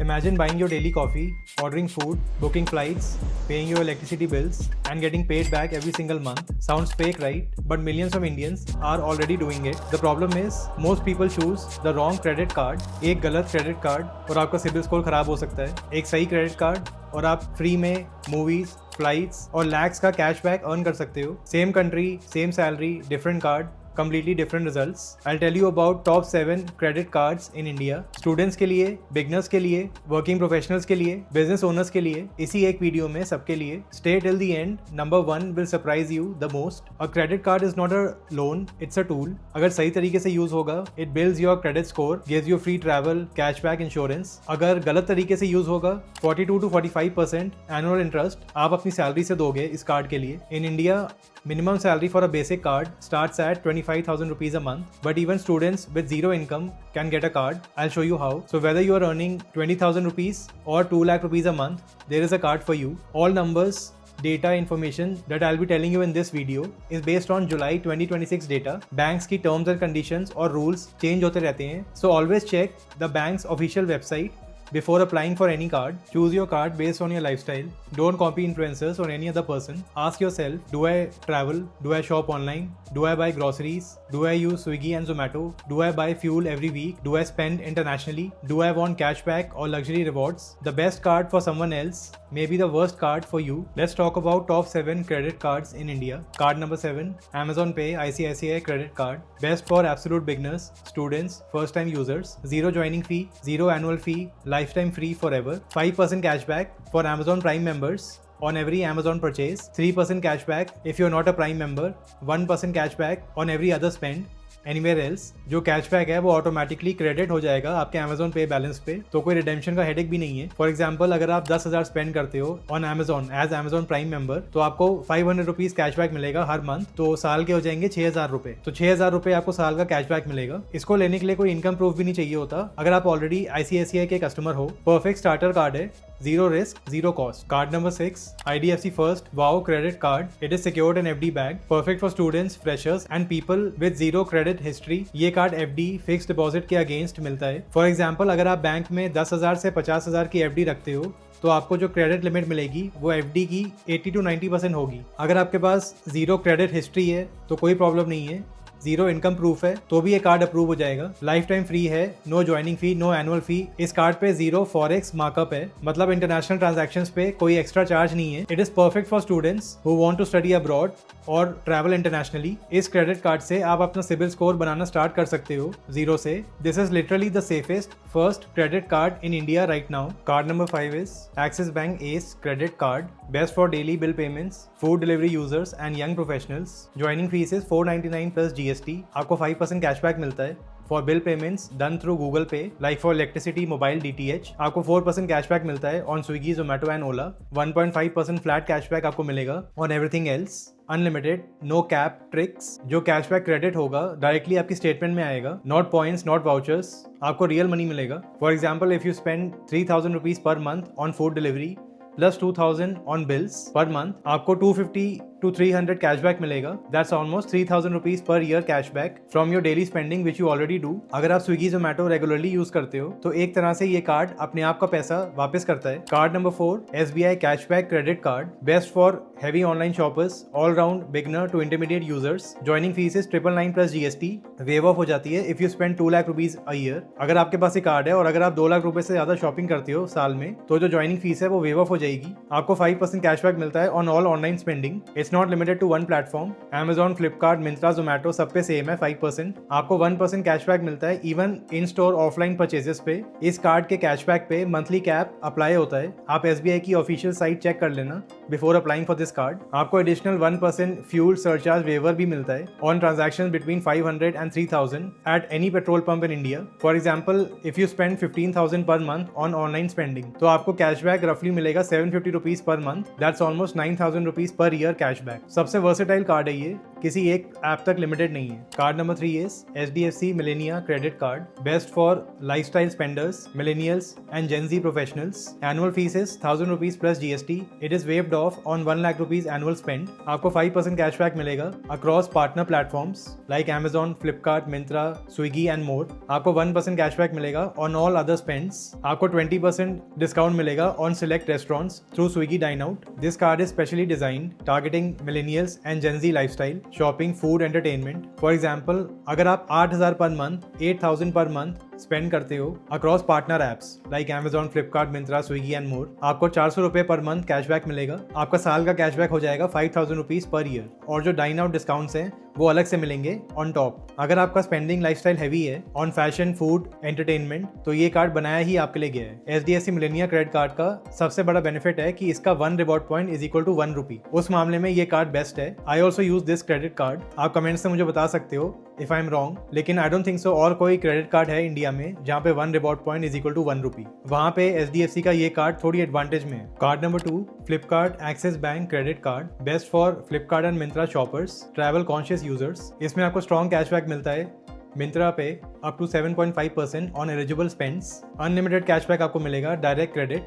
Imagine buying your daily coffee, ordering food, booking flights, paying your electricity bills, and getting paid back every single month. Sounds fake, right? But millions of Indians are already doing it. The problem is, most people choose the wrong credit card. एक गलत credit card और आपका CIBIL score खराब हो सकता है. एक सही credit card और आप फ्री में मूवीज, फ्लाइट्स और लैक्स का कैशबैक अर्न कर सकते हो. Same country, same salary, different card, completely different results. I'll tell you about top 7 credit cards in India. Students के लिए, beginners के लिए, working professionals के लिए, business owners के लिए, इसी एक वीडियो में सबके लिए. Stay till the end. Number 1 will surprise you the most. A credit card is not a loan, it's a tool. अगर सही तरीके से यूज होगा, it builds your credit score, gives you free travel, cashback, insurance. अगर गलत तरीके से use होगा, 42 to 45% annual interest आप अपनी सैलरी से दोगे इस कार्ड के लिए. In India, minimum salary for a basic card starts at 25,000 rupees a month, but even students with zero income can get a card. I'll show you how. So whether you are earning 20,000 rupees or 2 lakh rupees a month, there is a card for you. All numbers, data, information that I'll be telling you in this video is based on July 2026 data. Banks की terms and conditions और rules change होते रहते हैं. So always check the bank's official website before applying for any card. Choose your card based on your lifestyle. Don't copy influencers or any other person. Ask yourself, do I travel? Do I shop online? Do I buy groceries? Do I use Swiggy and Zomato? Do I buy fuel every week? Do I spend internationally? Do I want cashback or luxury rewards? The best card for someone else may be the worst card for you. Let's talk about top 7 credit cards in India. Card number 7, Amazon Pay ICICI credit card. Best for absolute beginners, students, first time users. Zero joining fee, zero annual fee, lifetime free forever. 5% cashback for Amazon Prime members on every Amazon purchase. 3% cashback if you're not a Prime member. 1% cashback on every other spend anywhere else. जो cashback है वो automatically credit हो जाएगा आपके Amazon पे balance पे, तो कोई रिडेम्पशन का हेडेक भी नहीं है. फॉर एग्जांपल, अगर आप 10,000 स्पेंड करते हो on Amazon as Amazon prime member, तो आपको 500 रुपीज कैशबैक मिलेगा हर मंथ. तो साल के हो जाएंगे 6,000 रुपए. तो 6,000 रुपए आपको साल का कैशबैक मिलेगा. इसको लेने के लिए कोई इनकम प्रूफ भी नहीं चाहिए होता अगर आप ऑलरेडी ICICI के कस्टमर हो. परफेक्ट स्टार्टर कार्ड है. Zero risk, zero cost. Card number 6, IDFC First Wow Credit Card. It is secured and FD backed. Perfect for students, freshers and people with zero credit history. ये card FD fix deposit के against मिलता है. For example, अगर आप bank में 10,000 से 50,000 की FD रखते हो, तो आपको जो क्रेडिट लिमिट मिलेगी वो FD की 80 to 90% होगी. अगर आपके पास जीरो क्रेडिट हिस्ट्री है तो कोई प्रॉब्लम नहीं है. जीरो इनकम प्रूफ है तो भी ये कार्ड अप्रूव हो जाएगा. लाइफ टाइम फ्री है, no joining fee, no annual fee. इस कार्ड पे जीरो फॉरेक्स मार्कअप है, मतलब इंटरनेशनल ट्रांजैक्शंस पे कोई एक्स्ट्रा चार्ज नहीं है. It is perfect for students who want to study abroad और ट्रैवल इंटरनेशनली. इस क्रेडिट कार्ड से आप अपना सिबिल स्कोर बनाना स्टार्ट कर सकते हो जीरो से. This is literally the safest first credit card in India right now. Card number 5 is Axis bank ace credit card. Best for daily bill payments, food delivery users and young professionals. Joining fees is 499 plus GST. आपको 5% cashback मिलता है. For bill payments done through Google Pay like for electricity, mobile, DTH, आपको 4% cashback मिलता है on Swiggy, Zomato and Ola. 1.5% flat cashback आपको मिलेगा on everything else. Unlimited, no cap tricks. जो cashback credit होगा डायरेक्टली आपकी स्टेटमेंट में आएगा. Not points, not vouchers. आपको रियल मनी मिलेगा. For example, if you spend 3,000 rupees per month on food delivery plus 2,000 on bills per month, आपको 250 to 300 cashback मिलेगा. That's almost 3,000 rupees per year cashback from your daily spending which you already do. अगर आप Swiggy, Zomato regularly use करते हो तो एक तरह से ये कार्ड अपने आप का पैसा वापस करता है. Card number 4, SBI cashback credit card. Best for heavy online shoppers, all round beginner to intermediate users. Joining fees is 999 plus GST. Waive off हो जाती है if you spend 2 lakh rupees a year. अगर आपके पास ये कार्ड है और अगर आप 2 लाख रुपए से ज्यादा शॉपिंग करते हो साल में, तो जो ज्वाइनिंग फीस है वो वेव ऑफ हो जाएगी. आपको 5% कैशबैक मिलता है on all online spending. It's not limited to one platform. Amazon, Flipkart, Myntra, Zomato सब पे सेम है 5%. आपको 1% कैशबैक मिलता है even in store offline purchases पे. इस कार्ड के कैशबैक पे मंथली कैप अप्लाई होता है. आप SBI की ऑफिशियल साइट चेक कर लेना before applying for this card. आपको एडिशनल 1% फ्यूल सरचार्ज वेवर भी मिलता है on transaction between 500 and 3,000 at any petrol pump in India. For example, if you spend 15,000 पर मंथ ऑन ऑनलाइन स्पेंडिंग, तो आपको cashback रफली मिलेगा 750 rupees per month. That's almost 9,000 rupees per year cashback. Cashback. सबसे versatile card है ये, किसी एक ऐप तक लिमिटेड नहीं है। Card number 3 is HDFC Millennia Credit Card, best for lifestyle spenders, millennials and Gen Z professionals. Annual fees is 1000 rupees plus GST. It is waived off on 1 lakh rupees annual spend. आपको 5% cashback मिलेगा across partner platforms like Amazon, Flipkart, Myntra, Swiggy and more. आपको 1% cashback मिलेगा on all other spends. आपको 20% discount मिलेगा on select restaurants through Swiggy Dine Out. This card is specially designed targeting millennials and Gen Z lifestyle, shopping, food, entertainment. For example, अगर आप 8000 per month, 8000 per month spend करते हो across partner apps like Amazon, Flipkart, Myntra, Swiggy and more, आपको 400 रुपए per month cashback मिलेगा। आपका साल का कैशबैक हो जाएगा 5000 रुपीज पर ईयर, और जो डाइन आउट डिस्काउंट्स हैं वो अलग से मिलेंगे ऑन टॉप। अगर आपका स्पेंडिंग लाइफस्टाइल हैवी है ऑन फैशन, फूड, एंटरटेनमेंट, तो ये कार्ड बनाया ही आपके लिए गया है। HDFC Millennia क्रेडिट कार्ड का सबसे बड़ा बेनिफिट है कि इसका 1 reward point is equal to 1 rupee. उस मामले में ये कार्ड बेस्ट है। I also use this credit card. आप कमेंट्स से मुझे बता सकते हो इफ आई एम रॉन्ग, लेकिन आई डोंट थिंक सो और कोई क्रेडिट कार्ड है इंडिया में जहाँ पे 1 reward point is equal to 1 rupee. वहाँ पे HDFC का ये कार्ड थोड़ी एडवांटेज में है। Card number 2, Flipkart Axis bank credit card, best for Flipkart and Myntra shoppers, travel conscious users. इसमें आपको स्ट्रॉन्ग कैशबैक मिलता है मिंत्रा पे up to 7.5% on eligible spends. Unlimited cashback आपको मिलेगा, डायरेक्ट क्रेडिट,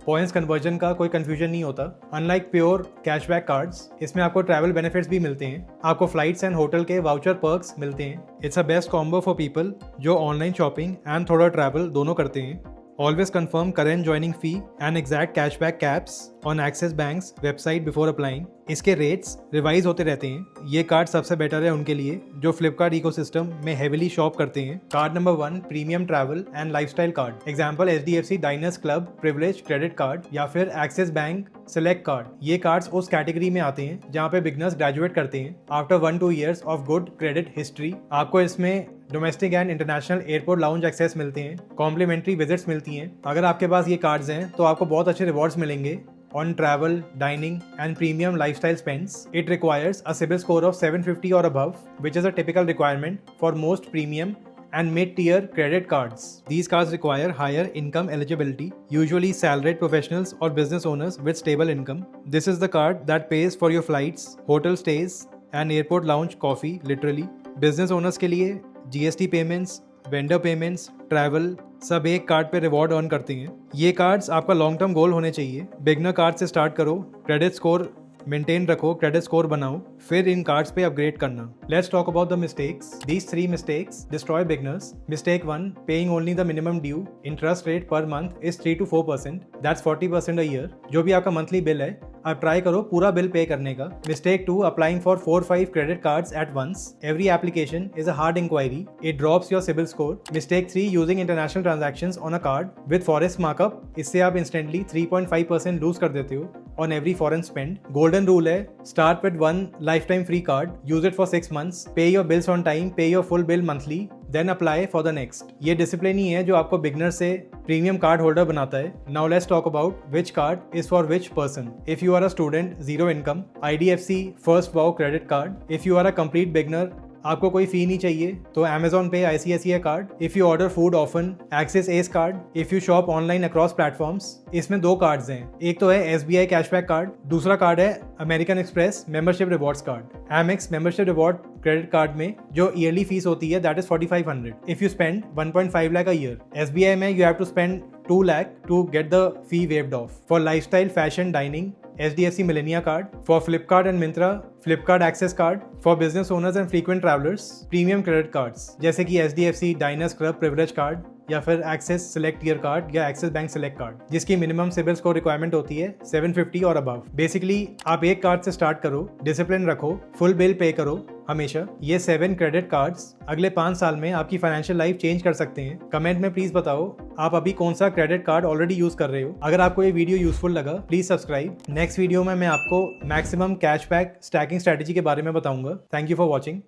पॉइंट्स कन्वर्जन का कोई कंफ्यूजन नहीं होता। अनलाइक प्योर कैशबैक कार्ड्स, इसमें आपको ट्रैवल बेनिफिट्स भी मिलते हैं। आपको फ्लाइट्स एंड होटल के वाउचर पर्क्स मिलते हैं। It's a best combo for people जो ऑनलाइन शॉपिंग एंड थोड़ा ट्रैवल दोनों करते हैं। Always confirm current joining fee and exact cashback caps on Axis Bank's website before applying. इसके रेट्स रिवाइज होते रहते हैं। ये कार्ड सबसे बेटर है उनके लिए जो फ्लिपकार्ट इकोसिस्टम में हेविली शॉप करते हैं। Card number 1, premium travel and lifestyle card, example HDFC Diners Club privilege credit card या फिर एक्सिस बैंक सेलेक्ट कार्ड। ये कार्ड्स उस कैटेगरी में आते हैं जहाँ पे बिगनर्स ग्रेजुएट करते हैं after 1-2 years of good credit history. आपको इसमें domestic and international airport lounge access मिलते हैं, कॉम्प्लीमेंट्री विजिट्स मिलती हैं। अगर आपके पास ये कार्ड्स हैं तो आपको बहुत अच्छे रिवॉर्ड्स मिलेंगे on travel, dining and premium lifestyle spends. It requires a CIBIL score of 750 or above, which is a typical requirement for most premium and mid-tier credit cards. These cards require higher income eligibility, usually salaried professionals or business owners with stable income. This is the card that pays for your flights, hotel stays and airport lounge coffee, literally. Business owners के लिए GST payments, vendor payments, travel सब एक card पे reward earn करते हैं। ये cards आपका long term goal होने चाहिए। बिगनर कार्ड से स्टार्ट करो, क्रेडिट स्कोर मेंटेन रखो, क्रेडिट स्कोर बनाओ, फिर इन कार्ड्स पे अपग्रेड करना। Let's talk about the mistakes. These 3 mistakes destroy beginners. Mistake 1, paying only the minimum due. Interest rate per month is 3 to 4%, that's 40% a year. जो भी आपका monthly bill है आप ट्राई करो पूरा बिल पे करने का। Mistake 2, applying for 4-5 credit cards at once. Every application is a hard inquiry, it drops your CIBIL score. Mistake 3, using international transactions on a card with forex markup. इससे आप instantly 3.5% lose कर देते हो on every foreign spend. Golden rule है, start with 1 life time free card, use it for 6 months, pay your bills on time, pay your full bill monthly, then apply for the next. ये discipline ही है जो आपको beginner से premium card holder बनाता है। Now let's talk about which card is for which person. If you are a student, zero income, IDFC first wow credit card. If you are a complete beginner, आपको कोई fee नहीं चाहिए तो Amazon pay ICICI card. If you order food often, Axis ace card. If you shop online across platforms. इसमें 2 cards हैं, एक तो है SBI कैशबैक कार्ड, दूसरा कार्ड है American express membership rewards card. Amex membership reward credit card में जो yearly fees होती है that is 4500 if you spend 1.5 lakh a year। SBI में you have to spend 2 lakh to get the fee waived off. For lifestyle, fashion, dining, HDFC Millennia card. For Flipkart and Myntra, Flipkart Access card. For business owners and frequent travelers, premium credit cards जैसे कि HDFC Diners Club Privilege Card या फिर axis select year card या axis bank select card, जिसकी minimum CIBIL score requirement होती है 750 और above. Basically आप एक कार्ड से स्टार्ट करो, डिसिप्लिन रखो, फुल बिल पे करो हमेशा। ये 7 क्रेडिट कार्ड्स अगले 5 साल में आपकी फाइनेंशियल लाइफ चेंज कर सकते हैं। कमेंट में प्लीज बताओ आप अभी कौन सा क्रेडिट कार्ड ऑलरेडी यूज कर रहे हो। अगर आपको ये वीडियो यूजफुल लगा प्लीज सब्सक्राइब। नेक्स्ट वीडियो में मैं आपको मैक्सिमम कैशबैक स्टैकिंग स्ट्रेटेजी के बारे में बताऊंगा। Thank you for watching.